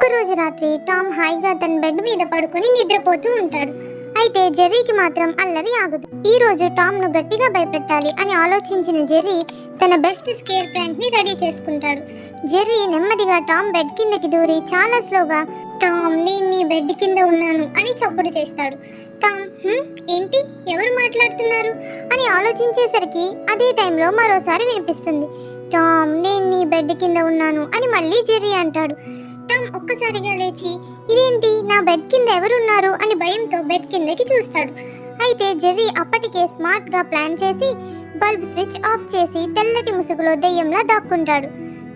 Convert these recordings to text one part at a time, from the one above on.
ఒకరోజు రాత్రి టామ్ హాయిగా తన బెడ్ మీద పడుకొని నిద్రపోతూ ఉంటాడు. అయితే జెర్రీకి మాత్రం అల్లరి ఆగదు. ఈ రోజు టామ్ ను గట్టిగా భయపెట్టాలి అని ఆలోచించిన జెర్రీ తన బెస్ట్ స్కేర్ ప్రాంక్ ని రెడీ చేసుకుంటాడు. జెర్రీ నెమ్మదిగా టామ్ బెడ్ కిందకి దూరి చాలా స్లోగా టామ్ నేను నీ బెడ్ కింద ఉన్నాను అని చప్పుడు చేస్తాడు. టామ్ ఏంటి ఎవరు మాట్లాడుతున్నారు అని ఆలోచించేసరికి అదే టైంలో మరోసారి వినిపిస్తుంది. టామ్ నేను నీ బెడ్ కింద ఉన్నాను అని మళ్ళీ జెర్రీ అంటాడు. టామ్ ఒక్కసారిగా లేచి ఇదేంటి నా బెడ్ కింద ఎవరున్నారు అని భయంతో బెడ్ కిందకి చూస్తాడు. అయితే జెర్రీ అప్పటికే స్మార్ట్ గా ప్లాన్ చేసి బల్బ్ స్విచ్ ఆఫ్ చేసి తెల్లటి ముసుగులో దెయ్యంలా దాక్కుంటాడు.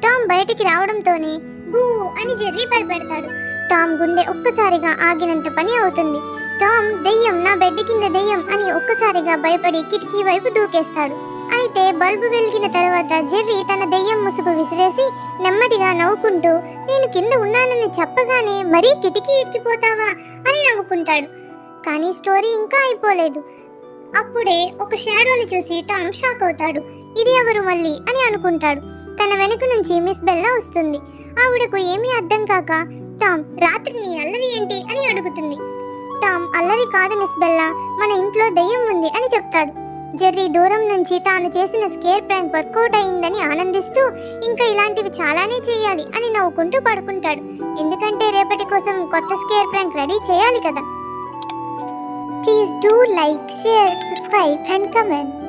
టామ్ బయటికి రావడంతోనే బూ అని జెర్రీ భయపెడతాడు. టామ్ గుండె ఒక్కసారిగా ఆగినంత పని అవుతుంది. టామ్ దెయ్యం నా బెడ్ కింద దెయ్యం అని ఒక్కసారిగా భయపడి కిటికీ వైపు దూకేస్తాడు. అయితే బల్బు వెలిగిన తర్వాత జెర్రీ తన దెయ్యం ముసుగు విసిరేసి నెమ్మదిగా నవ్వుకుంటూ నేను కింద ఉన్నానని చెప్పగానే మరీ కిటికీ ఎక్కిపోతావా అని నవ్వుకుంటాడు. కానీ స్టోరీ ఇంకా అయిపోలేదు. అప్పుడే ఒక షాడోని చూసి టామ్ షాక్ అవుతాడు. ఇది ఎవరు మళ్ళీ అని అనుకుంటాడు. తన వెనుక నుంచి మిస్ బెల్లా వస్తుంది. ఆవిడకు ఏమీ అర్థం కాక టామ్ రాత్రి నీ అల్లరి ఏంటి అని అడుగుతుంది. టామ్ అల్లరి కాదు మిస్ బెల్లా, మన ఇంట్లో దెయ్యం ఉంది అని చెప్తాడు. జెర్రీ దూరం నుంచి తాను చేసిన స్కేర్ ప్రాంక్ వర్కౌట్ అయిందని ఆనందిస్తూ ఇంకా ఇలాంటివి చాలానే చేయాలి అని నవ్వుకుంటూ పడుకుంటాడు. ఎందుకంటే రేపటి కోసం కొత్త స్కేర్ ప్రాంక్ రెడీ చేయాలి కదా. Please do like, share, subscribe and comment.